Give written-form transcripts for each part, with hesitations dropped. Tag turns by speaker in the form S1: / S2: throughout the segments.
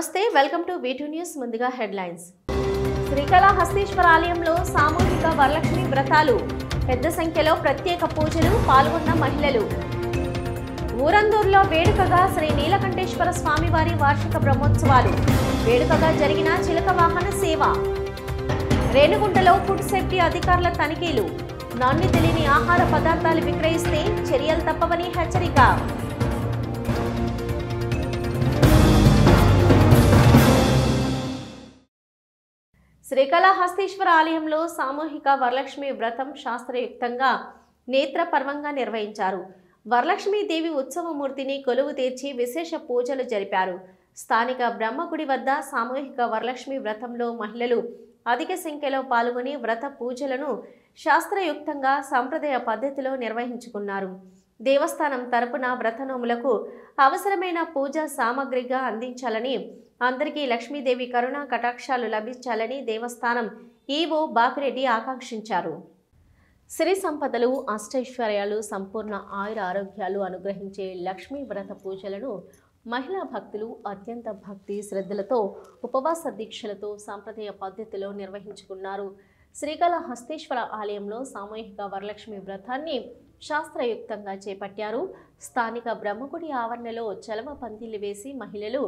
S1: నమస్తే welcome to V2 news ముందుగా headlines Srikalahasteeswara ఆలయంలో సామూహిక వరలక్ష్మి వ్రతాలు పెద్ద సంఖ్యలో ప్రత్యేక పూజలు పాల్గొన్న మహిళలు ఊరందూరులో వేడుకగా శ్రీ నీలకంఠేశ్వర స్వామివారి వార్షిక బ్రహ్మోత్సవాలు వేడుకగా జరిగిన చిలక వాహన సేవ రేణిగుంటలో ఫుడ్ సేఫ్టీ అధికారుల తనిఖీలు నాణ్యత తెలియని ఆహార పదార్థాలు విక్రయిస్తే చర్యలు తప్పవని హెచ్చరిక శ్రీకాళహస్తీశ్వర ఆలయంలో సామూహిక వరలక్ష్మి వ్రతం శాస్త్రయుక్తంగా నేత్రపర్వంగా నిర్వహించారు. వరలక్ష్మీదేవి ఉత్సవమూర్తిని కొలువు తీర్చి విశేష పూజలు జరిపారు. స్థానిక బ్రహ్మగుడి వద్ద సామూహిక వరలక్ష్మి వ్రతంలో మహిళలు అధిక సంఖ్యలో పాల్గొని వ్రత పూజలను శాస్త్రయుక్తంగా సంప్రదాయ పద్ధతిలో నిర్వహించుకున్నారు. దేవస్థానం తరపున వ్రతనోములకు అవసరమైన పూజా సామగ్రిగా అందించాలని, అందరికీ లక్ష్మీదేవి కరుణా కటాక్షాలు లభించాలని దేవస్థానం ఈవో బాపిరెడ్డి ఆకాంక్షించారు. సిరి సంపదలు, అష్టైశ్వర్యాలు, సంపూర్ణ ఆయుర ఆరోగ్యాలు అనుగ్రహించే లక్ష్మీ వ్రత పూజలను మహిళా భక్తులు అత్యంత భక్తి శ్రద్ధలతో ఉపవాస దీక్షలతో సంప్రదాయ పద్ధతిలో నిర్వహించుకున్నారు. శ్రీకాళహస్తీశ్వర ఆలయంలో సామూహిక వరలక్ష్మి వ్రతాన్ని శాస్త్రయుక్తంగా చేపట్టారు. స్థానిక బ్రహ్మగుడి ఆవరణలో చలవ పందిళ్లు వేసి మహిళలు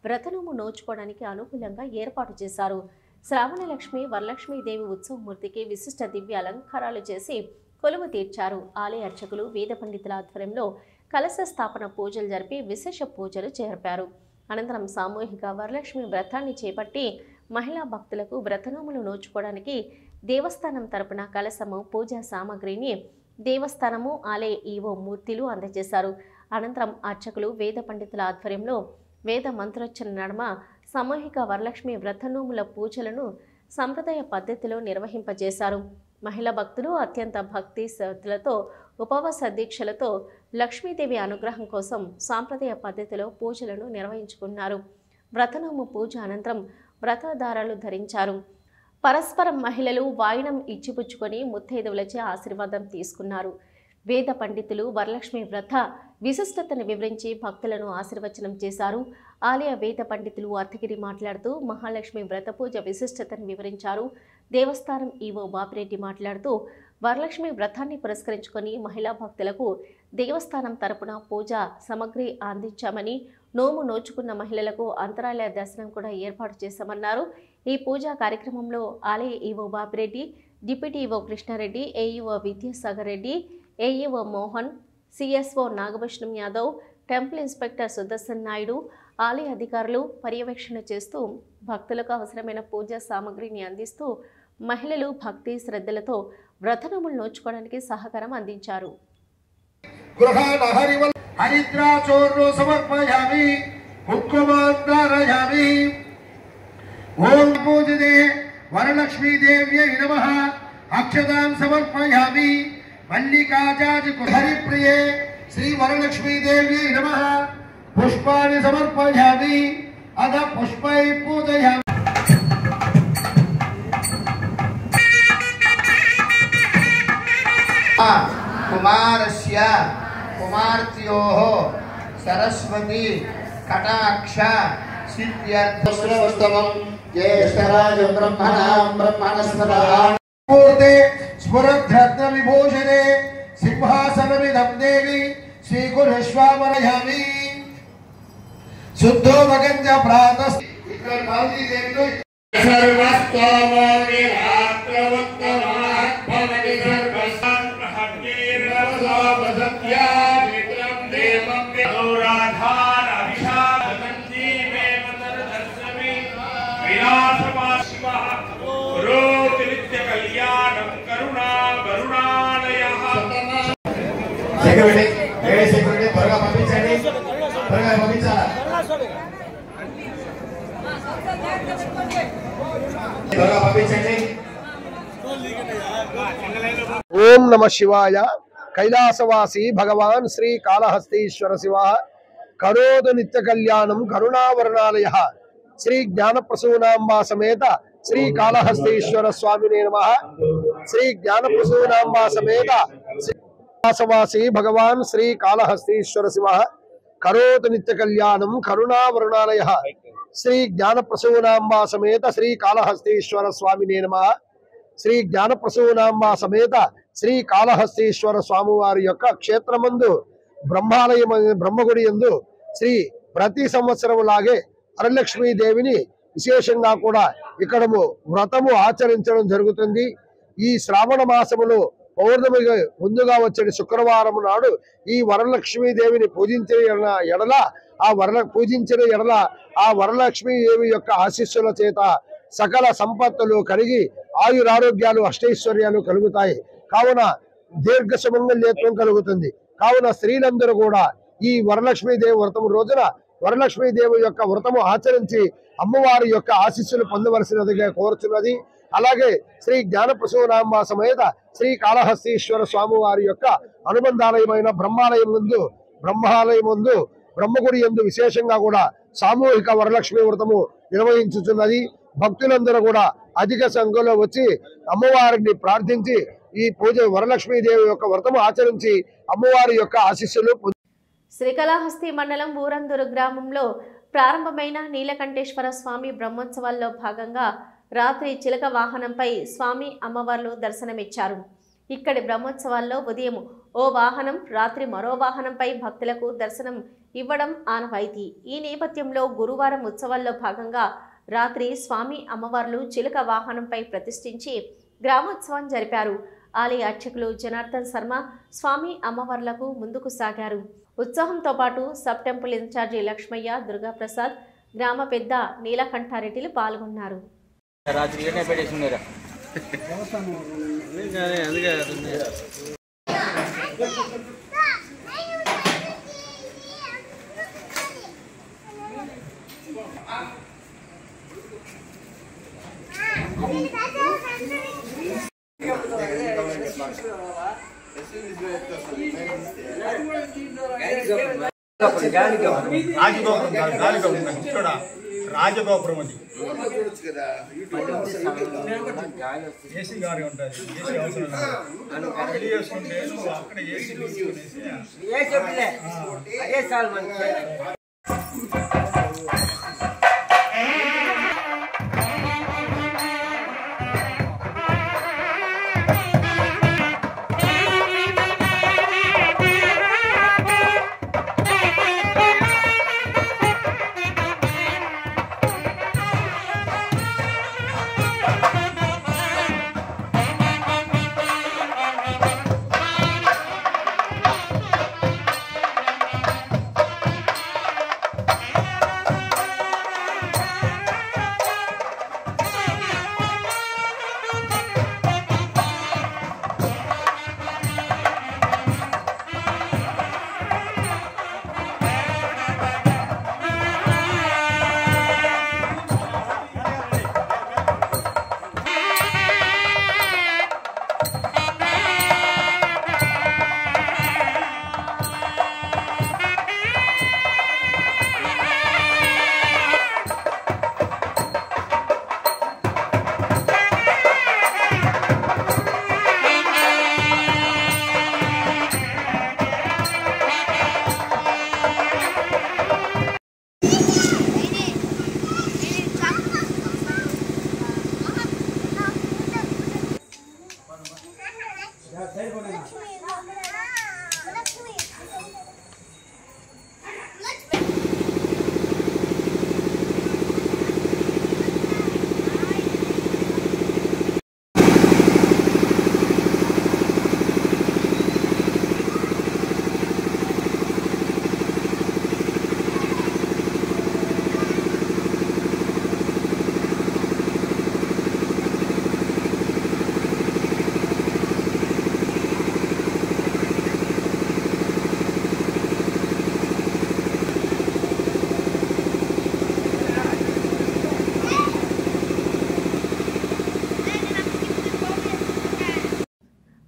S1: వ్రతనోము నోచుకోవడానికి అనుకూలంగా ఏర్పాటు చేశారు. శ్రావణలక్ష్మి వరలక్ష్మీదేవి ఉత్సవమూర్తికి విశిష్ట దివ్య అలంకారాలు చేసి కొలువు తీర్చారు. ఆలయ అర్చకులు వేద పండితుల ఆధ్వర్యంలో కలశ స్థాపన పూజలు జరిపి విశేష పూజలు జరిపారు. అనంతరం సామూహిక వరలక్ష్మి వ్రతాన్ని చేపట్టి మహిళా భక్తులకు వ్రతనోములు నోచుకోవడానికి దేవస్థానం తరపున కలశము, పూజా సామాగ్రిని దేవస్థానము, ఆలయ ఈవో మూర్తులు అందజేశారు. అనంతరం అర్చకులు వేద పండితుల ఆధ్వర్యంలో వేద మంత్రోచ్చరణ నడుమ సామూహిక వరలక్ష్మి వ్రతనోముల పూజలను సంప్రదాయ పద్ధతిలో నిర్వహింపజేశారు. మహిళా భక్తులు అత్యంత భక్తి శ్రద్ధలతో ఉపవాస దీక్షలతో లక్ష్మీదేవి అనుగ్రహం కోసం సాంప్రదాయ పద్ధతిలో పూజలను నిర్వహించుకున్నారు. వ్రతనోము పూజ అనంతరం వ్రతధారాలు ధరించారు. పరస్పరం మహిళలు వాయినం ఇచ్చిపుచ్చుకొని ముత్తైదువులచే ఆశీర్వాదం తీసుకున్నారు. వేద పండితులు వరలక్ష్మి వ్రత విశిష్టతను వివరించి భక్తులను ఆశీర్వచనం చేశారు. ఆలయ వేద పండితులు అర్థగిరి మాట్లాడుతూ మహాలక్ష్మి వ్రత పూజ విశిష్టతను వివరించారు. దేవస్థానం ఈవో బాపిరెడ్డి మాట్లాడుతూ వరలక్ష్మి వ్రతాన్ని పురస్కరించుకొని మహిళా భక్తులకు దేవస్థానం తరపున పూజా సామగ్రి అందించామని, నోము నోచుకున్న మహిళలకు అంతరాలయ దర్శనం కూడా ఏర్పాటు చేశామన్నారు. ఈ పూజా కార్యక్రమంలో ఆలయ EO Bapireddy, deputy EO Krishnareddy, AEO Vidyasagar Reddy, AEO Mohan, CSO Nagabhushanam Yadav, temple inspector Sudarshan Naidu, ఆలయ అధికారులు పర్యవేక్షణ చేస్తూ భక్తులకు అవసరమైన పూజా సామగ్రిని అందిస్తూ మహిళలు భక్తి శ్రద్ధలతో వ్రతనోములు నోచుకోవడానికి సహకారం అందించారు.
S2: వరలక్ష్మీదేవ్యై నమః. అక్షతాన్ సమర్పయామి. మల్లికాచార్య హరిప్రియే శ్రీ వరలక్ష్మీదేవ్యై నమః. పుష్పాన్ని సమర్పయామి. అద పుష్పై పూజయామి. కుమారస్య కుమార్త్యోః సరస్వతి కటాక్ష సిద్ధ్యర్థం జ్యేష్ఠరాజం బ్రహ్మణాం బ్రహ్మణస్పదాన్ పూర్తే స్ఫురద్రత్న విభూషణే సింహాసనమిదం దేవి శ్రీకురుష్వామరయామి. శుద్ధో మగంజ ప్రాతస్ ఇక్కడ బాలీ దేవితో సర్వస్తోమోని రాత్రవత్తమాత్మని సర్వసం హకీరవసత్యా విక్రమ్ దేవం గౌరాధార అభిషాదంతి మేమతర దర్శమి విలాసమాశివః రోతి నిత్య కళ్యాణం కరుణా కరుణాలయః. సెక్యూరిటీ సెక్యూరిటీ త్వరగా పంపించండి, త్వరగా పంపించాలా, త్వరగా పంపించండి.
S3: ఓం నమ శివాయ. కైలాసవాసి భగవాన్ శ్రీ కాళహస్తీశ్వర శివ కరోదు నిత్య కళ్యాణం కరుణావర్ణాలయ. శ్రీ జ్ఞానప్రసూనాంబా సమేత శ్రీ కాళహస్తీశ్వర స్వామినే నమః. శ్రీ జ్ఞానప్రసూనాంబా సమేత కైలాసవాసి భగవాన్ శ్రీ కాళహస్తీశ్వర శివ కరోతు నిత్య కళ్యాణం కరుణావర్ణాలయ. శ్రీ జ్ఞానప్రసూనాంబ సమేత శ్రీ కాళహస్తీశ్వర స్వామినే నమః. శ్రీ జ్ఞానప్రసూనాంబ సమేత శ్రీ కాళహస్తీశ్వర స్వామి వారి యొక్క క్షేత్రమందు బ్రహ్మగుడి యందు శ్రీ ప్రతి సంవత్సరం లాగే వరలక్ష్మీదేవిని విశేషంగా కూడా ఇక్కడ వ్రతము ఆచరించడం జరుగుతుంది. ఈ శ్రావణ మాసములో పౌర్ణమి ముందుగా వచ్చే శుక్రవారం నాడు ఈ వరలక్ష్మీదేవిని పూజించిన ఎడల ఆ వరలక్ష్మీదేవి యొక్క ఆశీస్సుల చేత సకల సంపత్తులు కలిగి ఆయురారోగ్యాలు అష్టైశ్వర్యాలు కలుగుతాయి. కావున దీర్ఘ సుమంగళ్యత్వం కలుగుతుంది. కావున స్త్రీలందరూ కూడా ఈ వరలక్ష్మీదేవి వ్రతం రోజున వరలక్ష్మీదేవి యొక్క వ్రతము ఆచరించి అమ్మవారి యొక్క ఆశీస్సులు పొందవలసినదిగా కోరుచున్నది. అలాగే శ్రీ జ్ఞానప్రసూనాంబ సమేత శ్రీ కాళహస్తీశ్వర స్వామి వారి యొక్క అనుబంధాలయమైన బ్రహ్మాలయం ముందు బ్రహ్మగుడి యందు విశేషంగా కూడా సామూహిక వరలక్ష్మి వ్రతము నిర్వహించుతున్నది. భక్తులందరూ కూడా అధిక సంఖ్యలో వచ్చి అమ్మవారిని ప్రార్థించి ఈ పూజ వరలక్ష్మీదేవి యొక్క వ్రతము ఆచరించి అమ్మవారి యొక్క ఆశీస్సులు.
S1: శ్రీకాళహస్తి మండలం ఊరందూరు గ్రామంలో ప్రారంభమైన నీలకంఠేశ్వర స్వామి బ్రహ్మోత్సవాల్లో భాగంగా రాత్రి చిలక వాహనంపై స్వామి అమ్మవార్లు దర్శనమిచ్చారు. ఇక్కడి బ్రహ్మోత్సవాల్లో ఉదయం ఓ వాహనం, రాత్రి మరో వాహనంపై భక్తులకు దర్శనం ఇవ్వడం ఆనవాయితీ. ఈ నేపథ్యంలో గురువారం ఉత్సవాల్లో భాగంగా రాత్రి స్వామి అమ్మవార్లు చిలక వాహనంపై ప్రతిష్ఠించి గ్రామోత్సవం జరిపారు. ఆలయ అర్చకులు జనార్దన్ శర్మ స్వామి అమ్మవార్లకు ముందుకు సాగారు. ఉత్సవంతో పాటు sub temple incharge Lakshmaiah, Durgaprasad, గ్రామ పెద్ద నీలకంఠారెడ్డిలు పాల్గొన్నారు.
S2: రాజగోపురం అది ఏసీ గారి ఉంటుంది. ఏసీ అవసరం రెడీ చేసుకుంటే నువ్వు అక్కడ ఏసీ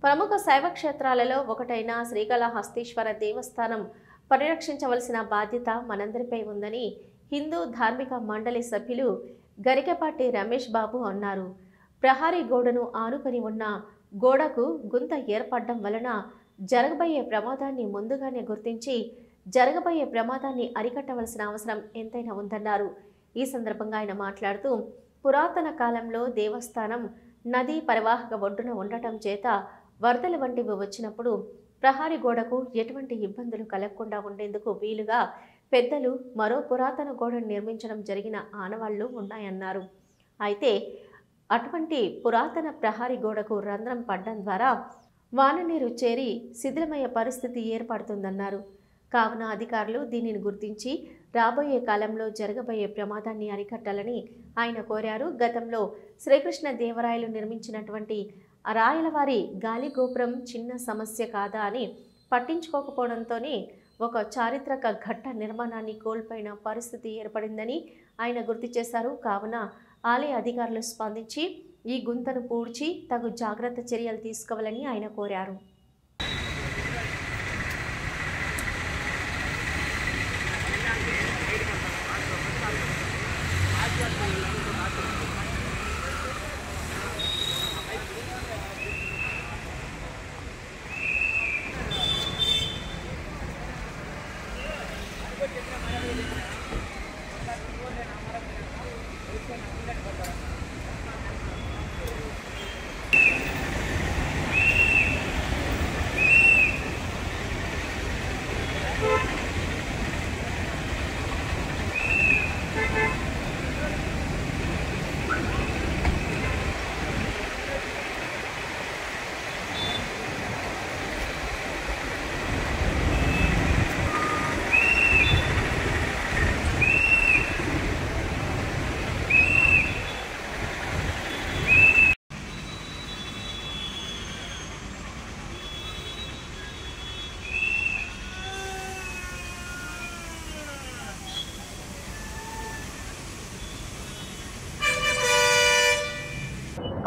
S1: ప్రముఖ శైవ క్షేత్రాలలో ఒకటైన శ్రీకాళహస్తీశ్వర దేవస్థానం పరిరక్షించవలసిన బాధ్యత మనందరిపై ఉందని హిందూ ధార్మిక మండలి సభ్యులు గరికపాటి రమేష్ బాబు అన్నారు. ప్రహారీ గోడను ఆనుకొని ఉన్న గోడకు గుంత ఏర్పడడం వలన జరగబోయే ప్రమాదాన్ని ముందుగానే గుర్తించి జరగబోయే ప్రమాదాన్ని అరికట్టవలసిన అవసరం ఎంతైనా ఉందన్నారు. ఈ సందర్భంగా ఆయన మాట్లాడుతూ పురాతన కాలంలో దేవస్థానం నదీ పరివాహక ఒడ్డున ఉండటం చేత వరదల వంటివి వచ్చినప్పుడు ప్రహరీ గోడకు ఎటువంటి ఇబ్బందులు కలగకుండా ఉండేందుకు వీలుగా పెద్దలు మరో పురాతన గోడను నిర్మించడం జరిగిన ఆనవాళ్లు ఉన్నాయన్నారు. అయితే అటువంటి పురాతన ప్రహరీ గోడకు రంధ్రం పడడం ద్వారా వాననీరు చేరి శిథిలమయ్యే పరిస్థితి ఏర్పడుతుందన్నారు. కావున అధికారులు దీనిని గుర్తించి రాబోయే కాలంలో జరగబోయే ప్రమాదాన్ని అరికట్టాలని ఆయన కోరారు. గతంలో శ్రీకృష్ణ దేవరాయలు నిర్మించినటువంటి రాయలవారి గాలి గోపురం చిన్న సమస్య కాదా అని పట్టించుకోకపోవడంతోనే ఒక చారిత్రక ఘట్ట నిర్మాణాన్ని కోల్పోయిన పరిస్థితి ఏర్పడిందని ఆయన గుర్తు చేశారు. కావున ఆలయ అధికారులు స్పందించి ఈ గుంతను పూడ్చి తగు జాగ్రత్త చర్యలు తీసుకోవాలని ఆయన కోరారు.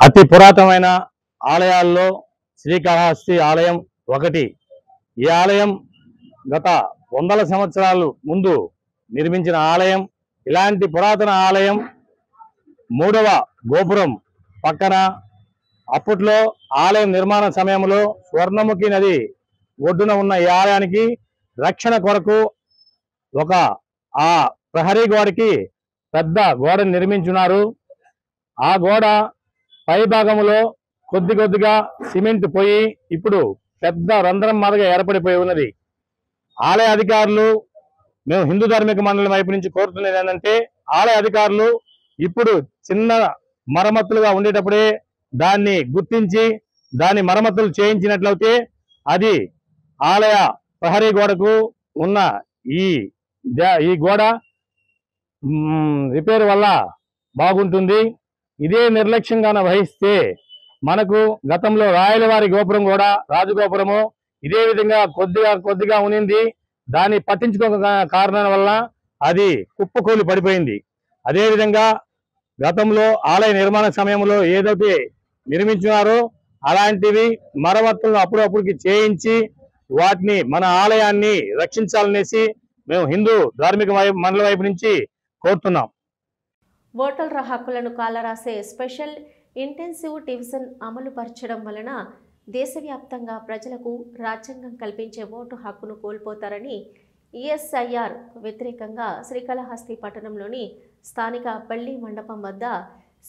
S4: అతి పురాతనమైన ఆలయాల్లో శ్రీకాళహస్తి ఆలయం ఒకటి. ఈ ఆలయం గత 100 సంవత్సరాల ముందు నిర్మించిన ఆలయం. ఇలాంటి పురాతన ఆలయం 3వ గోపురం పక్కన అప్పట్లో ఆలయం నిర్మాణ సమయంలో స్వర్ణముఖి నది ఒడ్డున ఉన్న ఈ ఆలయానికి రక్షణ కొరకు ఆ ప్రహరీ గోడకి పెద్ద గోడ నిర్మించున్నారు. ఆ గోడ పై భాగంలో కొద్దిగా సిమెంట్ పోయి ఇప్పుడు పెద్ద రంధ్రం మాదిరిగా ఏర్పడిపోయి ఉన్నది. ఆలయ అధికారులు మేము హిందూ ధార్మిక మండలి వైపు నుంచి కోరుతున్నది ఏంటంటే ఆలయ అధికారులు ఇప్పుడు చిన్న మరమ్మతులుగా ఉండేటప్పుడే దాన్ని గుర్తించి దాని మరమ్మతులు చేయించినట్లయితే అది ఆలయ ప్రహరీ గోడకు ఉన్న ఈ గోడ రిపేర్ వల్ల బాగుంటుంది. ఇదే నిర్లక్ష్యంగా వహిస్తే మనకు గతంలో రాయలవారి గోపురం కూడా రాజగోపురము ఇదే విధంగా కొద్దిగా ఉనింది. దాన్ని పట్టించుకోక కారణం వల్ల అది కుప్పకూలి పడిపోయింది. అదేవిధంగా గతంలో ఆలయ నిర్మాణ సమయంలో ఏదైతే నిర్మించినారో అలాంటివి మరమ్మతులను అప్పుడప్పుడుకి చేయించి వాటిని మన ఆలయాన్ని రక్షించాలనేసి మేము హిందూ ధార్మిక మండలి వైపు నుంచి కోరుతున్నాం.
S1: ఓటర్ల హక్కులను కాలరాసే స్పెషల్ ఇంటెన్సివ్ డివిజన్ అమలు పరచడం వలన దేశవ్యాప్తంగా ప్రజలకు రాజ్యాంగం కల్పించే ఓటు హక్కును కోల్పోతారని ఈఎస్ఐఆర్ వ్యతిరేకంగా శ్రీకాళహస్తి పట్టణంలోని స్థానిక పల్లి మండపం వద్ద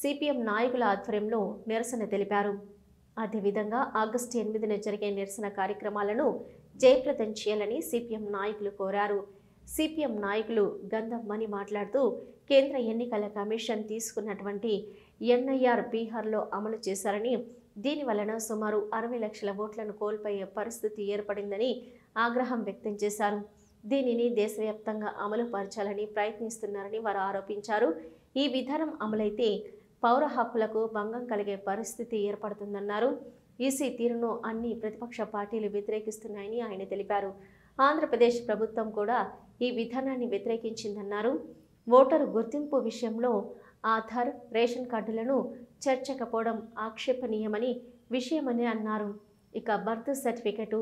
S1: సిపిఎం నాయకుల ఆధ్వర్యంలో నిరసన తెలిపారు. అదేవిధంగా ఆగస్టు 8న జరిగే నిరసన కార్యక్రమాలను జయప్రదం చేయాలని సిపిఎం నాయకులు కోరారు. సిపిఎం నాయకులు గంధం మణి మాట్లాడుతూ కేంద్ర ఎన్నికల కమిషన్ తీసుకున్నటువంటి ఎన్ఐఆర్ బీహార్లో అమలు చేశారని దీనివలన సుమారు 60 లక్షల ఓట్లను కోల్పోయే పరిస్థితి ఏర్పడిందని ఆగ్రహం వ్యక్తం చేశారు. దీనిని దేశవ్యాప్తంగా అమలు పరచాలని ప్రయత్నిస్తున్నారని వారు ఆరోపించారు. ఈ విధానం అమలైతే పౌర హక్కులకు భంగం కలిగే పరిస్థితి ఏర్పడుతుందన్నారు. ఈసీ తీరును అన్ని ప్రతిపక్ష పార్టీలు వ్యతిరేకిస్తున్నాయని ఆయన తెలిపారు. ఆంధ్రప్రదేశ్ ప్రభుత్వం కూడా ఈ విధానాన్ని వ్యతిరేకించిందన్నారు. ఓటరు గుర్తింపు విషయంలో ఆధార్, రేషన్ కార్డులను చేర్చకపోవడం ఆక్షేపణీయమని విషయమని అన్నారు. ఇక బర్త్ సర్టిఫికెటు,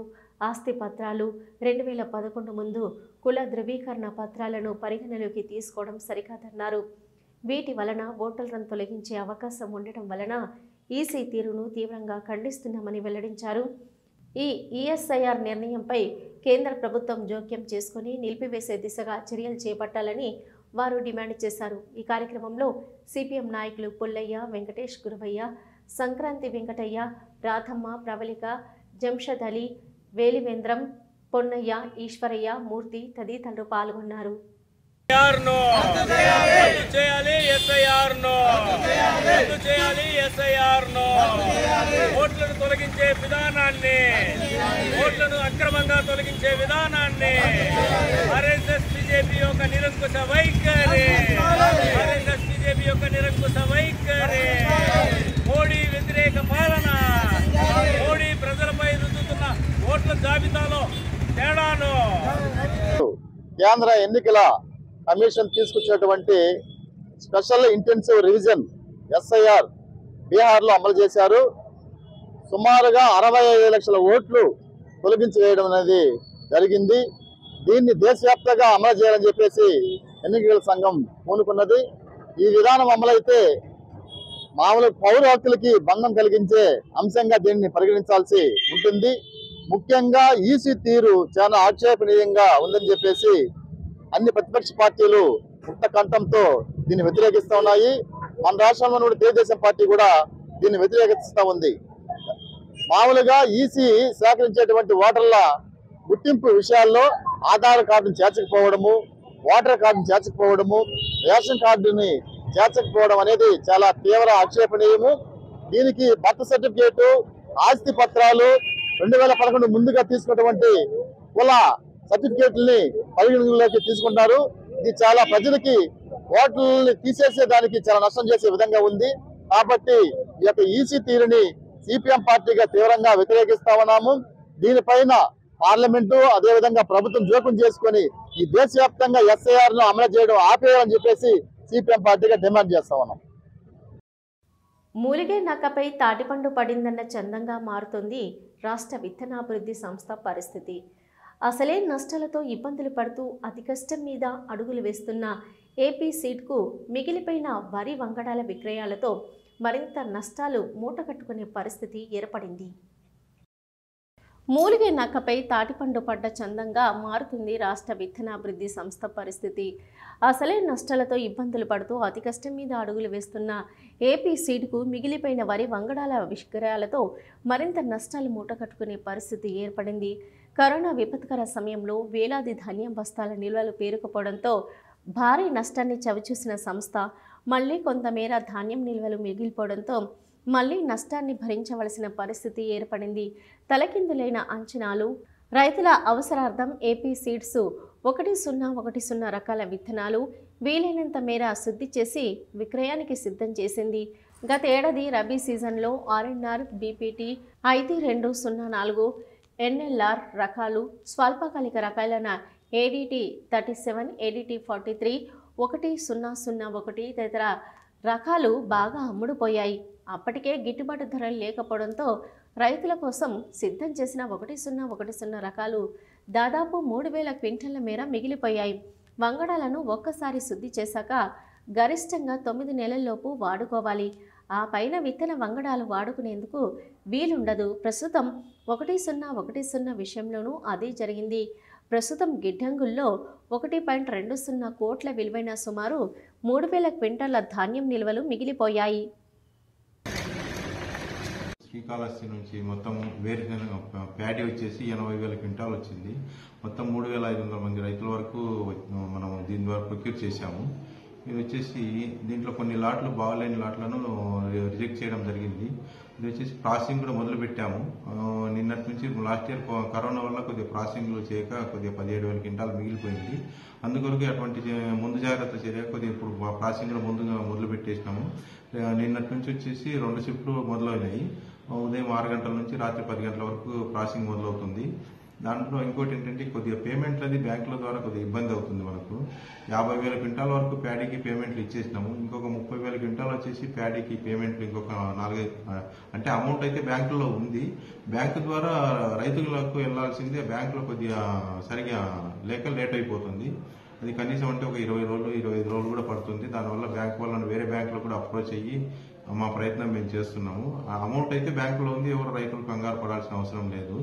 S1: ఆస్తి పత్రాలు 2011 ముందు కుల ధృవీకరణ పత్రాలను పరిగణలోకి తీసుకోవడం సరికాదన్నారు. వీటి వలన ఓటర్లను తొలగించే అవకాశం ఉండటం వలన ఈసీ తీరును తీవ్రంగా ఖండిస్తున్నామని వెల్లడించారు. ఈ ఈఎస్ఐఆర్ నిర్ణయంపై కేంద్ర ప్రభుత్వం జోక్యం చేసుకుని నిలిపివేసే దిశగా చర్యలు చేపట్టాలని వారు డిమాండ్ చేశారు. ఈ కార్యక్రమంలో సిపిఎం నాయకులు పుల్లయ్య, వెంకటేష్, గురవయ్య, సంక్రాంతి వెంకటయ్య, రాధమ్మ, ప్రవళిక, జంషద్ అలీ, వేలివేంద్రం, పొన్నయ్య, ఈశ్వరయ్య, మూర్తి తదితరులు పాల్గొన్నారు.
S5: ఓట్లను తొలగించే విధానాన్ని, ఓట్లను అక్రమంగా తొలగించే విధానాన్ని ఆర్ఎస్ఎస్ బీజేపీ యొక్క నిరంకుశ వైఖరి, ఆర్ఎస్ఎస్ బీజేపీ యొక్క నిరంకుశ వైఖరి, మోడీ వ్యతిరేక పాలన, మోడీ ప్రజలపై రుద్దుతున్న ఓట్ల జాబితాలో తేడాను
S6: కేంద్ర ఎన్నికల కమిషన్ తీసుకొచ్చినటువంటి స్పెషల్ ఇంటెన్సివ్ రివిజన్ ఎస్ఐఆర్ బీహార్లో అమలు చేశారు. సుమారుగా 65 లక్షల ఓట్లు తొలగించి వేయడం అనేది జరిగింది. దీన్ని దేశవ్యాప్తంగా అమలు చేయాలని చెప్పేసి ఎన్నికల సంఘం పూనుకున్నది. ఈ విధానం అమలైతే మామూలు పౌర హక్కులకి భంగం కలిగించే అంశంగా దీన్ని పరిగణించాల్సి ఉంటుంది. ముఖ్యంగా ఈసీ తీరు చాలా ఆక్షేపణీయంగా ఉందని చెప్పేసి అన్ని ప్రతిపక్ష పార్టీలు ముక్త కంఠంతో దీన్ని వ్యతిరేకిస్తూ ఉన్నాయి. మన రాష్ట్రంలో కూడా తెలుగుదేశం పార్టీ కూడా దీన్ని వ్యతిరేకిస్తూ ఉంది. మామూలుగా ఈసీ సేకరించేటువంటి ఓటర్ల గుర్తింపు విషయాల్లో ఆధార్ కార్డును చేర్చకపోవడము, ఓటర్ కార్డును చేర్చకపోవడము, రేషన్ కార్డుని చేర్చకపోవడం అనేది చాలా తీవ్ర ఆక్షేపణీయము. దీనికి బర్త్ సర్టిఫికేటు, ఆస్తి పత్రాలు 2011 ముందుగా తీసుకున్నటువంటి కుల సర్టిఫికేట్లని పరిగణలోకి తీసుకుంటారు. ఇది చాలా ప్రజలకి ఓట్లని తీసేసే దానికి చాలా నష్టం చేసే విధంగా ఉంది. కాబట్టి ఈ యొక్క ఈసీ తీరుని సిపిఎం పార్టీగా తీవ్రంగా వ్యతిరేకిస్తా ఉన్నాము. దీనిపైన పార్లమెంటు అదేవిధంగా ప్రభుత్వం జోక్యం చేసుకొని ఈ దేశవ్యాప్తంగా ఎస్ఐఆర్ ను అమలు చేయడం ఆపేయాలని చెప్పేసి సిపిఎం పార్టీగా డిమాండ్ చేస్తా ఉన్నాం.
S1: మూలిగే నక్కపై తాటిపండు పడిందన్న చందంగా మారుతుంది రాష్ట్ర విత్తనాభివృద్ధి సంస్థ పరిస్థితి. అసలే నష్టాలతో ఇబ్బందులు పడుతూ అతి కష్టం మీద అడుగులు వేస్తున్న ఏపీ సీడ్కు మిగిలిపోయిన వరి వంగడాల విక్రయాలతో మరింత నష్టాలు మూటకట్టుకునే పరిస్థితి ఏర్పడింది. మూలిగే నక్కపై తాటిపండు పడ్డ చందంగా మారుతుంది రాష్ట్ర విత్తనాభివృద్ధి సంస్థ పరిస్థితి. అసలే నష్టాలతో ఇబ్బందులు పడుతూ అతి కష్టం మీద అడుగులు వేస్తున్న ఏపీ సీడ్కు మిగిలిపోయిన వరి వంగడాల విక్రయాలతో మరింత నష్టాలు మూటకట్టుకునే పరిస్థితి ఏర్పడింది. కరోనా విపత్కర సమయంలో వేలాది ధాన్యం బస్తాల నిల్వలు పేరుకుపోవడంతో భారీ నష్టాన్ని చవిచూసిన సంస్థ మళ్లీ కొంతమేర ధాన్యం నిల్వలు మిగిలిపోవడంతో మళ్లీ నష్టాన్ని భరించవలసిన పరిస్థితి ఏర్పడింది. తలకిందులైన అంచనాలు, రైతుల అవసరార్థం ఏపీ సీడ్స్ 1010 రకాల విత్తనాలు వీలైనంత మేర శుద్ధి చేసి విక్రయానికి సిద్ధం చేసింది. గత ఏడాది రబీ సీజన్లో ఆర్ఎన్ఆర్, బీపీటీ 5204, ఎన్ఎల్ఆర్ రకాలు, స్వల్పకాలిక రకాలైన ఏడీటీ 37, ఏడీటీ 43, 1001 తదితర రకాలు బాగా అమ్ముడుపోయాయి. అప్పటికే గిట్టుబాటు ధరలు లేకపోవడంతో రైతుల కోసం సిద్ధం చేసిన 1010 రకాలు దాదాపు 3000 క్వింటళ్ల మేర మిగిలిపోయాయి. వంగడాలను ఒక్కసారి శుద్ధి చేశాక గరిష్టంగా 9 నెలల్లోపు వాడుకోవాలి. ఆ పైన విత్తన వంగడాలు వాడుకునేందుకు వీలుండదు. ప్రస్తుతం 1010 విషయంలోనూ అదే జరిగింది. ప్రస్తుతం గిడ్డంగుల్లో 1.20 కోట్ల విలువైన సుమారు 3000 క్వింటాల ధాన్యం నిల్వలు మిగిలిపోయాయి.
S7: శ్రీకాళహస్తి నుంచి మొత్తం వేరుశనగ ప్యాడీ వచ్చేసి 80,000 క్వింటాలు వచ్చింది. మొత్తం 3,500 మంది రైతుల వరకు మనం దీని ద్వారా ప్రొక్యూర్ చేశాము. ఇది వచ్చేసి దీంట్లో కొన్ని లాట్లు బాగలేని లాట్లను రిజెక్ట్ చేయడం జరిగింది. ఇది వచ్చేసి ప్రాసెసింగ్ కూడా మొదలు పెట్టాము. నిన్నటి నుంచి లాస్ట్ ఇయర్ కరోనా వల్ల కొద్దిగా ప్రాసెసింగ్లు చేయక కొద్దిగా 17,000 క్వింటాలు మిగిలిపోయింది. అందుకొరకు అటువంటి ముందు జాగ్రత్త చర్య కొద్దిగా ఇప్పుడు ప్రాసెసింగ్ కూడా ముందుగా మొదలు పెట్టేసినాము. నిన్నటి నుంచి వచ్చేసి 2 షిఫ్ట్లు మొదలైనాయి. ఉదయం 6 గంటల నుంచి రాత్రి 10 గంటల వరకు ప్రాసెసింగ్ మొదలవుతుంది. దాంట్లో ఇంకోటి ఏంటంటే కొద్దిగా పేమెంట్లు అది బ్యాంకుల ద్వారా కొద్దిగా ఇబ్బంది అవుతుంది. మనకు 50,000 క్వింటాల వరకు ప్యాడీకి పేమెంట్లు ఇచ్చేసినాము. ఇంకొక 30,000 క్వింటాలు వచ్చేసి ప్యాడీకి పేమెంట్లు ఇంకొక 4 అంటే అమౌంట్ అయితే బ్యాంకుల్లో ఉంది. బ్యాంకు ద్వారా రైతులకు వెళ్లాల్సిందే బ్యాంకులో కొద్దిగా సరిగా లేక లేట్ అయిపోతుంది. అది కనీసం అంటే ఒక 20 రోజులు 25 రోజులు కూడా పడుతుంది. దానివల్ల బ్యాంకు వాళ్ళని వేరే బ్యాంకులో కూడా అప్రోచ్ అయ్యి మా ప్రయత్నం మేము చేస్తున్నాము. ఆ అమౌంట్ అయితే బ్యాంకులో ఉంది. ఎవరు రైతులు కంగారు పడాల్సిన అవసరం లేదు.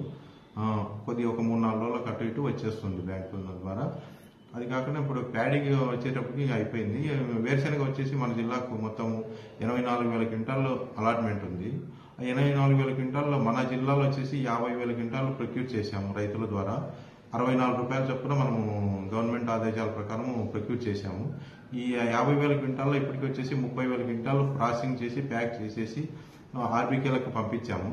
S7: కొద్దిగా ఒక 3-4 రోజులకు అటు ఇటు వచ్చేస్తుంది బ్యాంకుల ద్వారా. అది కాకుండా ఇప్పుడు ప్యాడీకి వచ్చేటప్పటికి అయిపోయింది. వేరుశనగ వచ్చేసి మన జిల్లాకు మొత్తం 84,000 క్వింటాల్లో అలాట్మెంట్ ఉంది. ఆ 84,000 క్వింటాల్లో మన జిల్లాలో వచ్చేసి 50,000 క్వింటాలు ప్రొక్యూర్ చేశాము రైతుల ద్వారా. 64 రూపాయల చొప్పున మనము గవర్నమెంట్ ఆదేశాల ప్రకారం ప్రొక్యూర్ చేశాము. ఈ 50,000 క్వింటాల్లో ఇప్పటికి వచ్చేసి 30,000 క్వింటాలు ప్రాసెసింగ్ చేసి ప్యాక్ చేసేసి ఆర్బీకేలకు పంపించాము.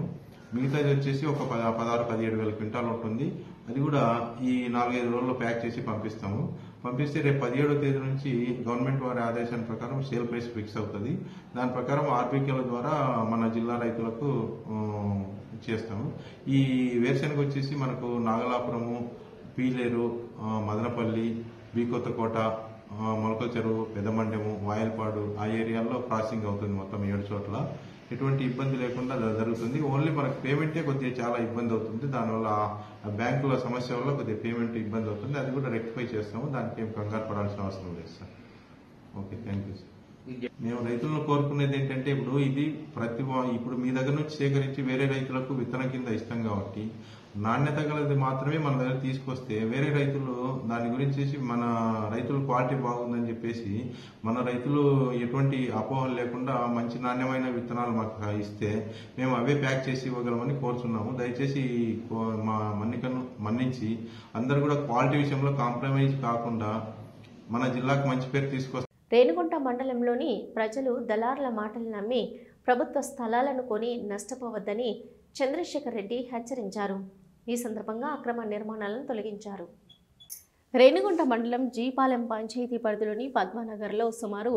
S7: మిగతాది వచ్చేసి ఒక 16-17,000 క్వింటాలు ఉంటుంది. అది కూడా ఈ 4-5 రోజుల్లో ప్యాక్ చేసి పంపిస్తాము. పంపిస్తే రేపు 17వ తేదీ నుంచి గవర్నమెంట్ వారి ఆదేశాల ప్రకారం సేల్ ప్రైస్ ఫిక్స్ అవుతుంది. దాని ప్రకారం ఆర్బీకేల ద్వారా మన జిల్లా రైతులకు చేస్తాము. ఈ వేరుశనగ వచ్చేసి మనకు నాగలాపురము, పీలేరు, మదనపల్లి, బి కొత్తకోట, మొలకల చెరువు, పెద్దమండెము, వాయల్పాడు ఆ ఏరియాల్లో ప్రాసెసింగ్ అవుతుంది. మొత్తం 7 చోట్ల ఎటువంటి ఇబ్బంది లేకుండా జరుగుతుంది. ఓన్లీ మనకు పేమెంటే కొద్దిగా చాలా ఇబ్బంది అవుతుంది. దానివల్ల బ్యాంకుల సమస్య వల్ల కొద్దిగా పేమెంట్ ఇబ్బంది అవుతుంది. అది కూడా రెక్టిఫై చేస్తాము. దానికి ఏం కంగారు పడాల్సిన అవసరం లేదు sir. Okay, thank you sir. మేము రైతులను కోరుకునేది ఏంటంటే ఇప్పుడు మీ దగ్గర నుంచి సేకరించి వేరే రైతులకు విత్తనం కింద ఇస్తాం కాబట్టి నాణ్యత గలది మాత్రమే మన దగ్గర తీసుకొస్తే వేరే రైతులు దాని గురించి మన రైతుల క్వాలిటీ బాగుందని చెప్పేసి మన రైతులు ఎటువంటి అపోహలు లేకుండా మంచి నాణ్యమైన విత్తనాలు మాకు ఇస్తే మేము అవే ప్యాక్ చేసి ఇవ్వగలమని కోరుతున్నాము. దయచేసి మా మన్నించి అందరూ కూడా క్వాలిటీ విషయంలో కాంప్రమైజ్ కాకుండా మన జిల్లాకు మంచి పేరు తీసుకొస్తారు.
S1: రేణిగుంట మండలంలోని ప్రజలు దళారుల మాటలు నమ్మి ప్రభుత్వ స్థలాలను కొని నష్టపోవద్దని చంద్రశేఖర్ రెడ్డి హెచ్చరించారు. ఈ సందర్భంగా అక్రమ నిర్మాణాలను తొలగించారు. రేణిగుంట మండలం జీపాలెం పంచాయతీ పరిధిలోని పద్మనగర్లో సుమారు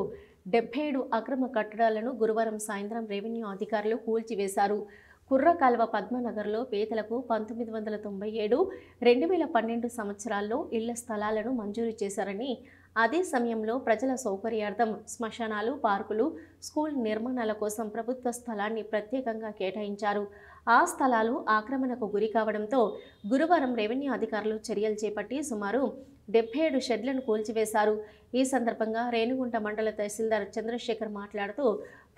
S1: 77 అక్రమ కట్టడాలను గురువారం సాయంత్రం రెవెన్యూ అధికారులు కూల్చివేశారు. కుర్రకాల్వ పద్మనగర్లో పేదలకు 1997, 2012 సంవత్సరాల్లో ఇళ్ల స్థలాలను మంజూరు చేశారని, అదే సమయంలో ప్రజల సౌకర్యార్థం శ్మశానాలు, పార్కులు, స్కూల్ నిర్మాణాల కోసం ప్రభుత్వ స్థలాన్ని ప్రత్యేకంగా కేటాయించారు. ఆ స్థలాలు ఆక్రమణకు గురి కావడంతో గురువారం రెవెన్యూ అధికారులు చర్యలు చేపట్టి సుమారు 77 షెడ్లను కూల్చివేశారు. ఈ సందర్భంగా రేణిగుంట మండల తహసీల్దార్ చంద్రశేఖర్ మాట్లాడుతూ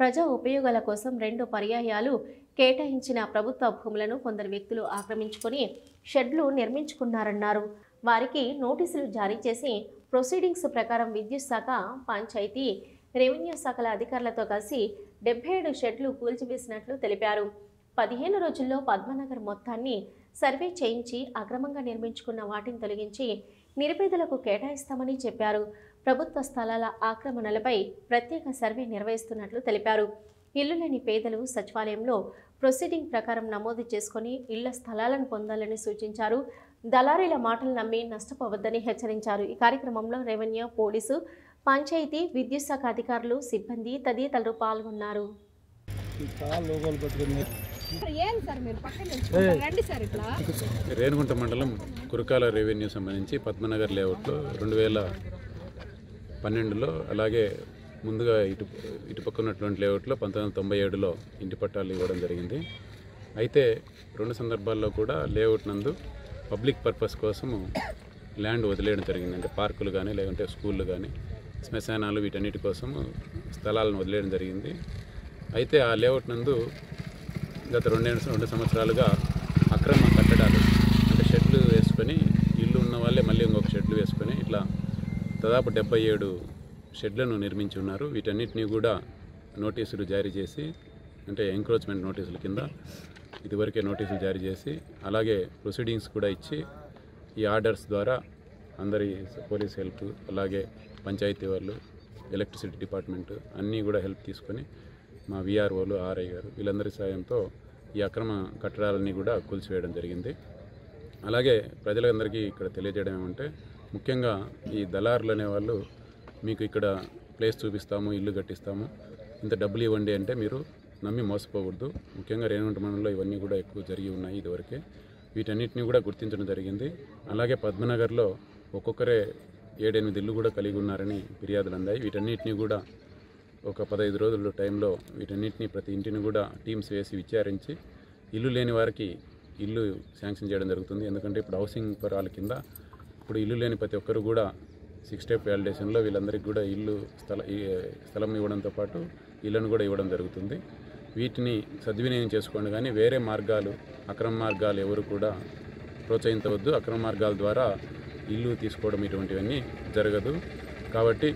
S1: ప్రజా ఉపయోగాల కోసం 2 పర్యాయాలు కేటాయించిన ప్రభుత్వ భూములను కొందరు వ్యక్తులు ఆక్రమించుకొని షెడ్లు నిర్మించుకున్నారన్నారు. వారికి నోటీసులు జారీ చేసి ప్రొసీడింగ్స్ ప్రకారం విద్యుత్ శాఖ, పంచాయతీ, రెవెన్యూ శాఖల అధికారులతో కలిసి 77 షెడ్లు కూల్చివేసినట్లు తెలిపారు. 15 రోజుల్లో పద్మనగర్ మొత్తాన్ని సర్వే చేయించి అక్రమంగా నిర్మించుకున్న వాటిని తొలగించి నిరుపేదలకు కేటాయిస్తామని చెప్పారు. ప్రభుత్వ స్థలాల ఆక్రమణలపై ప్రత్యేక సర్వే నిర్వహిస్తున్నట్లు తెలిపారు. ఇల్లు లేని పేదలు సచివాలయంలో ప్రొసీడింగ్ ప్రకారం నమోదు చేసుకుని ఇళ్ల స్థలాలను పొందాలని సూచించారు. దళారీల మాటలు నమ్మి నష్టపోవద్దని హెచ్చరించారు. ఈ కార్యక్రమంలో రెవెన్యూ, పోలీసు, పంచాయతీ, విద్యుత్ శాఖ అధికారులు, సిబ్బంది తదితరులు పాల్గొన్నారు.
S8: రేణిగుంట మండలం కురకాల రెవెన్యూ సంబంధించి పద్మనగర్ లేఅవుట్లో 2012లో అలాగే ముందుగా ఇటుపక్క ఉన్నటువంటి లేఅవుట్లో 1997లో ఇంటి పట్టాలు ఇవ్వడం జరిగింది. అయితే 2 సందర్భాల్లో కూడా లేఅవుట్ నందు పబ్లిక్ పర్పస్ కోసము ల్యాండ్ వదిలేయడం జరిగింది. అంటే పార్కులు కానీ లేదంటే స్కూళ్ళు కానీ శ్మశానాలు వీటన్నిటి కోసము స్థలాలను వదిలేయడం జరిగింది. అయితే ఆ లేఅవుట్ నందు గత 2 సంవత్సరాలుగా అక్రమ కట్టడాలు అంటే షెడ్లు వేసుకొని ఇల్లు ఉన్న వాళ్ళే మళ్ళీ ఇంకొక షెడ్లు వేసుకొని ఇట్లా దాదాపు 77 షెడ్లను నిర్మించి ఉన్నారు. వీటన్నిటినీ కూడా నోటీసులు జారీ చేసి అంటే ఎంక్రోచ్మెంట్ నోటీసుల కింద ఇదివరకే నోటీసులు జారీ చేసి అలాగే ప్రొసీడింగ్స్ కూడా ఇచ్చి ఈ ఆర్డర్స్ ద్వారా అందరి పోలీస్ హెల్ప్ అలాగే పంచాయతీ వాళ్ళు, ఎలక్ట్రిసిటీ డిపార్ట్మెంట్ అన్నీ కూడా హెల్ప్ తీసుకొని మా విఆర్ఓలు, ఆర్ఐ గారు వీళ్ళందరి సాయంతో ఈ అక్రమ కట్టడాలన్నీ కూడా కూల్చివేయడం జరిగింది. అలాగే ప్రజలందరికీ ఇక్కడ తెలియజేయడం ఏమంటే ముఖ్యంగా ఈ దళారులు అనేవాళ్ళు మీకు ఇక్కడ ప్లేస్ చూపిస్తాము, ఇల్లు కట్టిస్తాము, ఇంత డబ్బులు ఇవ్వండి అంటే మీరు నమ్మి మోసపోకూడదు. ముఖ్యంగా రేణిగుంట మండలంలో ఇవన్నీ కూడా ఎక్కువ జరిగి ఉన్నాయి ఇదివరకే. వీటన్నిటిని కూడా గుర్తించడం జరిగింది. అలాగే పద్మనగర్లో ఒక్కొక్కరే 7-8 ఇల్లు కూడా కలిగి ఉన్నారని ఫిర్యాదులు అందాయి. వీటన్నిటిని కూడా ఒక 15 రోజుల టైంలో వీటన్నిటిని ప్రతి ఇంటిని కూడా టీమ్స్ వేసి విచారించి ఇల్లు లేని వారికి ఇల్లు శాంక్షన్ చేయడం జరుగుతుంది. ఎందుకంటే ఇప్పుడు హౌసింగ్ ఫర్ ఆల్ కింద ఇప్పుడు ఇల్లు లేని ప్రతి ఒక్కరు కూడా 6 స్టెప్ వ్యాలిడేషన్లో వీళ్ళందరికీ కూడా స్థలం ఇవ్వడంతో పాటు ఇళ్లను కూడా ఇవ్వడం జరుగుతుంది. వీటిని సద్వినియోగం చేసుకోండి, కానీ వేరే మార్గాలు, అక్రమ మార్గాలు ఎవరు కూడా ప్రోత్సహించవద్దు. అక్రమ మార్గాల ద్వారా ఇల్లు తీసుకోవడం ఇటువంటివన్నీ జరగదు. కాబట్టి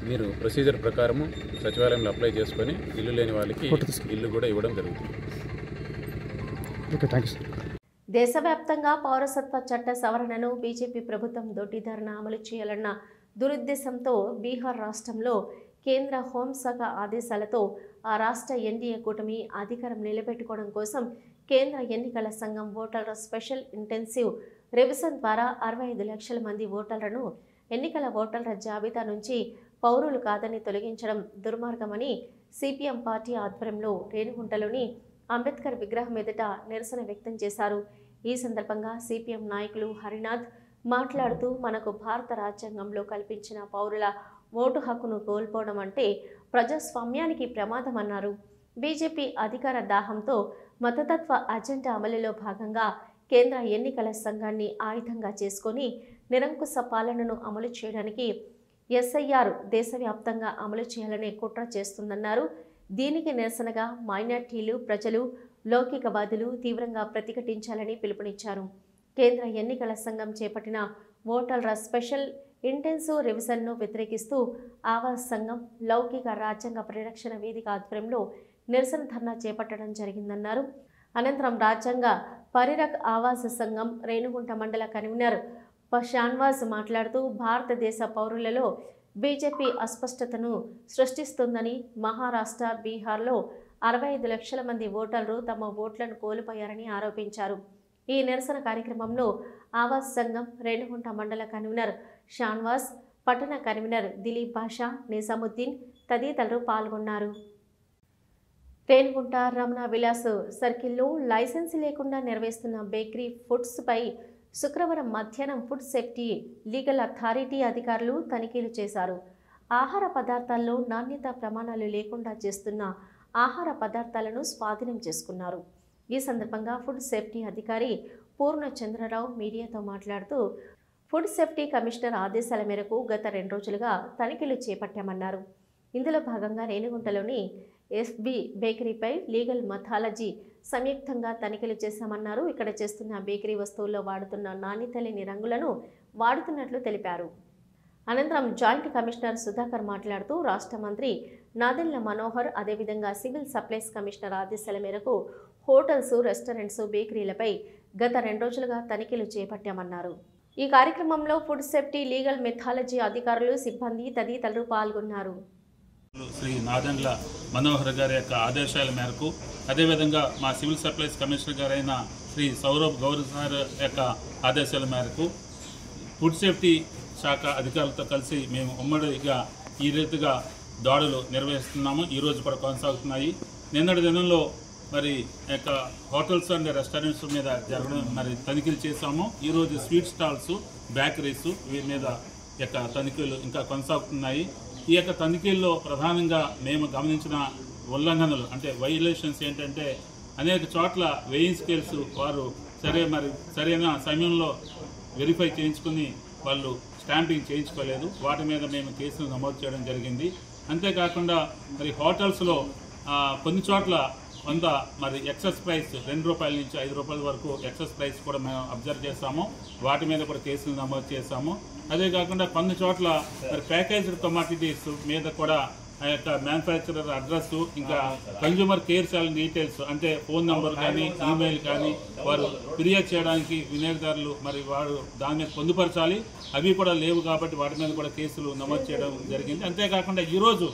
S8: మీరు ప్రొసీజర్ ప్రకారము సచివాలయంలో అప్లై చేసుకొని ఇల్లు లేని వాళ్ళకి ఇల్లు కూడా ఇవ్వడం జరుగుతుంది.
S1: దేశవ్యాప్తంగా పౌరసత్వ చట్ట సవరణను బీజేపీ ప్రభుత్వం దొడ్డిదారిన అమలు చేయాలన్న దురుద్దేశంతో బీహార్ రాష్ట్రంలో కేంద్ర హోంశాఖ ఆదేశాలతో ఆ రాష్ట్ర ఎన్డీఏ కూటమి అధికారం నిలబెట్టుకోవడం కోసం కేంద్ర ఎన్నికల సంఘం ఓటర్ల స్పెషల్ ఇంటెన్సివ్ రివిజన్ ద్వారా 65 లక్షల మంది ఓటర్లను ఎన్నికల ఓటర్ల జాబితా నుంచి పౌరులు కాదని తొలగించడం దుర్మార్గమని సిపిఎం పార్టీ ఆధ్వర్యంలో రేణిగుంటలోని అంబేద్కర్ విగ్రహం ఎదుట నిరసన వ్యక్తం చేశారు. ఈ సందర్భంగా సిపిఎం నాయకులు హరినాథ్ మాట్లాడుతూ మనకు భారత రాజ్యాంగంలో కల్పించిన పౌరుల ఓటు హక్కును కోల్పోవడం అంటే ప్రజాస్వామ్యానికి ప్రమాదమన్నారు. బీజేపీ అధికార దాహంతో మతతత్వ అజెండా అమలులో భాగంగా కేంద్ర ఎన్నికల సంఘాన్ని ఆయుధంగా చేసుకొని నిరంకుశ పాలనను అమలు చేయడానికి ఎస్ఐఆర్ దేశవ్యాప్తంగా అమలు చేయాలనే కుట్ర చేస్తుందన్నారు. దీనికి నిరసనగా మైనార్టీలు, ప్రజలు, లౌకికవాదులు తీవ్రంగా ప్రతిఘటించాలని పిలుపునిచ్చారు. కేంద్ర ఎన్నికల సంఘం చేపట్టిన ఓటర్ల స్పెషల్ ఇంటెన్సివ్ రివిజన్ను వ్యతిరేకిస్తూ ఆవాస్ సంఘం, లౌకిక రాజ్యాంగ పరిరక్షణ వేదిక ఆధ్వర్యంలో నిరసన ధర్నా చేపట్టడం జరిగిందన్నారు. అనంతరం రాజ్యాంగ పరిరక్ ఆవాస సంఘం రేణుగుంట మండల కన్వీనర్ షాన్వాజ్ మాట్లాడుతూ భారతదేశ పౌరులలో బీజేపీ అస్పష్టతను సృష్టిస్తుందని, మహారాష్ట్ర, బీహార్లో 65 లక్షల మంది ఓటర్లు తమ ఓట్లను కోల్పోయారని ఆరోపించారు. ఈ నిరసన కార్యక్రమంలో ఆవాస్ సంఘం రేణుగుంట మండల కన్వీనర్ షాన్వాజ్, పట్టణ కన్వీనర్ దిలీప్ బాషా, నిజాముద్దీన్ తదితరులు పాల్గొన్నారు. రేణుగుంట రమణ విలాస్ సర్కిల్లో లైసెన్స్ లేకుండా నిర్వహిస్తున్న బేకరీ ఫుడ్స్పై శుక్రవారం మధ్యాహ్నం ఫుడ్ సేఫ్టీ లీగల్ అథారిటీ అధికారులు తనిఖీలు చేశారు. ఆహార పదార్థాల్లో నాణ్యత ప్రమాణాలు లేకుండా చేస్తున్న ఆహార పదార్థాలను స్వాధీనం చేసుకున్నారు. ఈ సందర్భంగా ఫుడ్ సేఫ్టీ అధికారి పూర్ణచంద్రరావు మీడియాతో మాట్లాడుతూ ఫుడ్ సేఫ్టీ కమిషనర్ ఆదేశాల మేరకు గత 2 రోజులుగా తనిఖీలు చేపట్టామన్నారు. ఇందులో భాగంగా రేణిగుంటలోని ఎస్బి బేకరీపై లీగల్ మెథాలజీ సంయుక్తంగా తనిఖీలు చేశామన్నారు. ఇక్కడ చేస్తున్న బేకరీ వస్తువుల్లో వాడుతున్న నాణ్యత లేని రంగులను వాడుతున్నట్లు తెలిపారు. అనంతరం జాయింట్ కమిషనర్ సుధాకర్ మాట్లాడుతూ రాష్ట్ర మంత్రి నాదెళ్ల మనోహర్, అదేవిధంగా సివిల్ సప్లైస్ కమిషనర్ ఆదేశాల మేరకు హోటల్స్, రెస్టారెంట్స్, బేకరీలపై గత 2 రోజులుగా తనిఖీలు చేపట్టామన్నారు. ఈ కార్యక్రమంలో ఫుడ్ సేఫ్టీ లీగల్ మెథాలజీ అధికారులు, సిబ్బంది తదితరులు పాల్గొన్నారు.
S9: శ్రీ నాదెండ్ల మనోహర్ గారి యొక్క ఆదేశాల మేరకు, అదేవిధంగా మా సివిల్ సప్లైస్ కమిషనర్ గారైన శ్రీ సౌరభ్ గౌర్ సార్ యొక్క ఆదేశాల మేరకు ఫుడ్ సేఫ్టీ శాఖ అధికారులతో కలిసి మేము ఉమ్మడిగా ఈ రీతిగా దాడులు నిర్వహిస్తున్నాము. ఈరోజు కూడా కొనసాగుతున్నాయి. నిన్నటి దినంలో మరి యొక్క హోటల్స్ అండ్ రెస్టారెంట్స్ మీద తనిఖీలు చేశాము. ఈరోజు స్వీట్ స్టాల్స్, బేకరీస్ వీరి మీద యొక్క తనిఖీలు ఇంకా కొనసాగుతున్నాయి. ఈ యొక్క తనిఖీల్లో ప్రధానంగా మేము గమనించిన ఉల్లంఘనలు అంటే వైలేషన్స్ ఏంటంటే అనేక చోట్ల వెయింగ్ స్కేల్స్ వారు సరైన సమయంలో వెరిఫై చేయించుకుని వాళ్ళు స్టాంపింగ్ చేయించుకోలేదు. వాటి మీద మేము కేసులు నమోదు చేయడం జరిగింది. అంతేకాకుండా మరి హోటల్స్లో కొన్ని చోట్ల కొంత ఎక్సెస్ ప్రైస్ ₹2 నుంచి ₹5 వరకు ఎక్సెస్ ప్రైస్ కూడా మేము అబ్జర్వ్ చేస్తాము. వాటి మీద కూడా కేసులు నమోదు చేశాము. అదే కాకుండా కొన్ని చోట్ల ప్యాకేజ్డ్ కమాడిటీస్ మీద కూడా ఆ యొక్క మ్యానుఫ్యాక్చరర్ అడ్రస్, ఇంకా కన్జ్యూమర్ కేర్ సెల్ డీటెయిల్స్ అంటే ఫోన్ నెంబర్ కానీ, ఈమెయిల్ కానీ వారు ఫిర్యాదు చేయడానికి వినియోగదారులు వారు దాని మీద పొందుపరచాలి. అవి కూడా లేవు కాబట్టి వాటి మీద కూడా కేసులు నమోదు చేయడం జరిగింది. అంతేకాకుండా ఈరోజు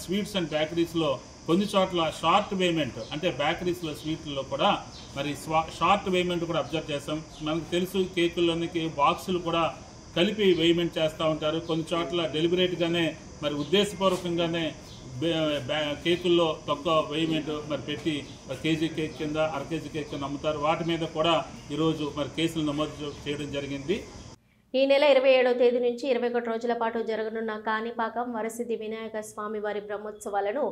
S9: స్వీట్స్ అండ్ బేకరీస్లో కొన్ని చోట్ల షార్ట్ పేమెంట్ అంటే బేకరీస్లో స్వీట్లలో కూడా షార్ట్ పేమెంట్ కూడా అబ్జర్వ్ చేస్తాం. మనకు తెలుసు కేకుల్లోని బాక్సులు కూడా కలిపి వేయమెంట్ చేస్తూ ఉంటారు. కొన్ని చోట్ల డెలిబరేట్గానే ఉద్దేశపూర్వకంగానే కేకుల్లో తక్కువ వేయమెంట్ పెట్టి కేజీ కేక్ కింద, అర కేజీ కేక్ కింద అమ్ముతారు. వాటి మీద కూడా ఈరోజు కేసులు నమోదు చేయడం జరిగింది.
S1: ఈ నెల 27వ తేదీ నుంచి 21 రోజుల పాటు జరగనున్న కాణిపాకం వరసిద్ధి వినాయక స్వామి వారి బ్రహ్మోత్సవాలను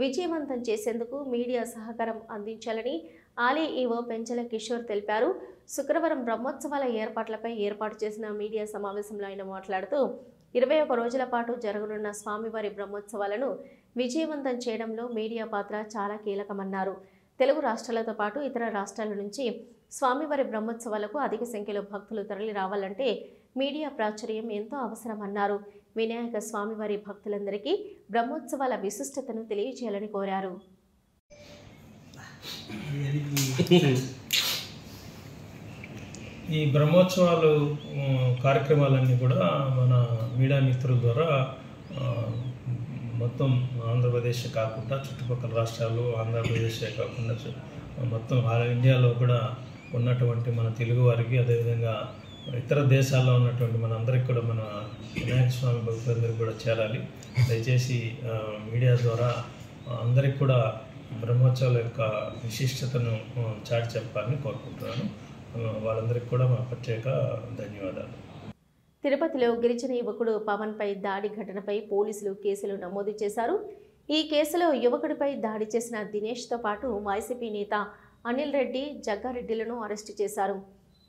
S1: విజయవంతం చేసేందుకు మీడియా సహకారం అందించాలని ఆలయ ఈవో పెంచల కిషోర్ తెలిపారు. శుక్రవారం బ్రహ్మోత్సవాల ఏర్పాట్లపై ఏర్పాటు చేసిన మీడియా సమావేశంలో ఆయన మాట్లాడుతూ 21 రోజుల పాటు జరగనున్న స్వామివారి బ్రహ్మోత్సవాలను విజయవంతం చేయడంలో మీడియా పాత్ర చాలా కీలకమన్నారు. తెలుగు రాష్ట్రాలతో పాటు ఇతర రాష్ట్రాల నుంచి స్వామివారి బ్రహ్మోత్సవాలకు అధిక సంఖ్యలో భక్తులు తరలి రావాలంటే మీడియా ప్రాచుర్యం ఎంతో అవసరమన్నారు. వినాయక స్వామివారి భక్తులందరికీ బ్రహ్మోత్సవాల విశిష్టతను తెలియజేయాలని కోరారు.
S10: ఈ బ్రహ్మోత్సవాలు కార్యక్రమాలన్నీ కూడా మన మీడియా మిత్రుల ద్వారా మొత్తం ఆంధ్రప్రదేశ్ కాకుండా చుట్టుపక్కల రాష్ట్రాలు, ఆంధ్రప్రదేశే కాకుండా మొత్తం ఇండియాలో కూడా ఉన్నటువంటి మన తెలుగు వారికి, అదేవిధంగా ఇతర దేశాల్లో ఉన్నటువంటి మన అందరికి కూడా, మన వినాయక స్వామి భక్తులందరికీ కూడా చేరాలి. దయచేసి మీడియా ద్వారా అందరికి కూడా బ్రహ్మోత్సవాల యొక్క విశిష్టతను చాటి చెప్పాలని కోరుకుంటున్నాను. వాళ్ళందరికీ కూడా మా ప్రత్యేక ధన్యవాదాలు.
S1: తిరుపతిలో గిరిజన యువకుడు పవన్పై దాడి ఘటనపై పోలీసులు కేసులు నమోదు చేశారు. ఈ కేసులో యువకుడిపై దాడి చేసిన దినేష్తో పాటు వైసీపీ నేత అనిల్ రెడ్డి, జగ్గారెడ్డిలను అరెస్టు చేశారు.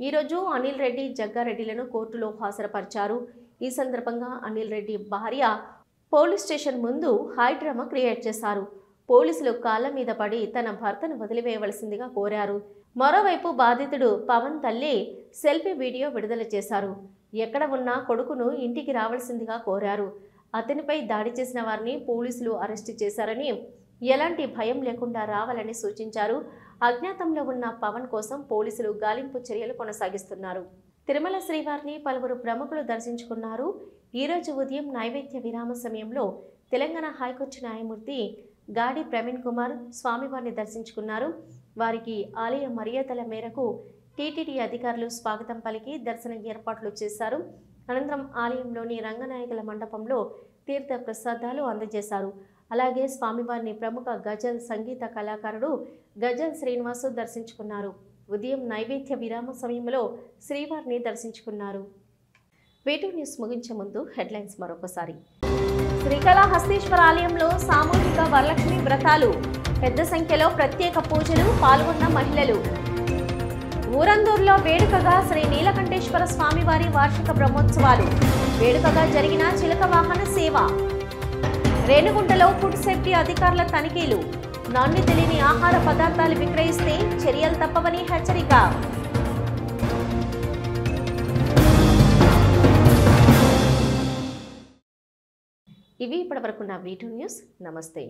S1: ఈరోజు అనిల్ రెడ్డి, జగ్గారెడ్డిలను కోర్టులో హాజరుపరిచారు. ఈ సందర్భంగా అనిల్ రెడ్డి భార్య పోలీస్ స్టేషన్ ముందు హై డ్రామా క్రియేట్ చేశారు. పోలీసులు కాళ్ల మీద పడి తన భర్తను వదిలివేయవలసిందిగా కోరారు. మరోవైపు బాధితుడు పవన్ తల్లి సెల్ఫీ వీడియో విడుదల చేశారు. ఎక్కడ ఉన్నా కొడుకును ఇంటికి రావాల్సిందిగా కోరారు. అతనిపై దాడి చేసిన వారిని పోలీసులు అరెస్టు చేశారని, ఎలాంటి భయం లేకుండా రావాలని సూచించారు. అజ్ఞాతంలో ఉన్న పవన్ కోసం పోలీసులు గాలింపు చర్యలు కొనసాగిస్తున్నారు. తిరుమల శ్రీవారిని పలువురు ప్రముఖులు దర్శించుకున్నారు. ఈరోజు ఉదయం నైవేద్య విరామ సమయంలో తెలంగాణ హైకోర్టు న్యాయమూర్తి గాడి ప్రవీణ్ కుమార్ స్వామివారిని దర్శించుకున్నారు. వారికి ఆలయ మర్యాదల మేరకు టీటీడీ అధికారులు స్వాగతం పలికి దర్శన ఏర్పాట్లు చేశారు. అనంతరం ఆలయంలోని రంగనాయకుల మండపంలో తీర్థ ప్రసాదాలు అందజేశారు. అలాగే స్వామివారిని ప్రముఖ గజల్ సంగీత కళాకారుడు గజల్ శ్రీనివాసు దర్శించుకున్నారు. ఉదయం నైవేద్య విరామ సమయంలో శ్రీవారిని దర్శించుకున్నారు. వేటూ న్యూస్ ముగించే ముందు హెడ్లైన్స్ మరొకసారి. శ్రీకాళహస్తీశ్వర ఆలయంలో సామూహిక వరలక్ష్మి వ్రతాలు, పెద్ద సంఖ్యలో ప్రత్యేక పూజలు, పాల్గొన్న మహిళలు. ఊరందూరులో వేడుకగా శ్రీ నీలకంఠేశ్వర స్వామివారి వార్షిక బ్రహ్మోత్సవాలు, వేడుకగా జరిగిన చిలక వాహన సేవ. రేణిగుంటలో ఫుడ్ సేఫ్టీ అధికారుల తనిఖీలు, నాణ్యత తెలియని ఆహార పదార్థాలు విక్రయిస్తే చర్యలు తప్పవని హెచ్చరిక. ఇవి ఇప్పటివరకున్న V2 న్యూస్. నమస్తే.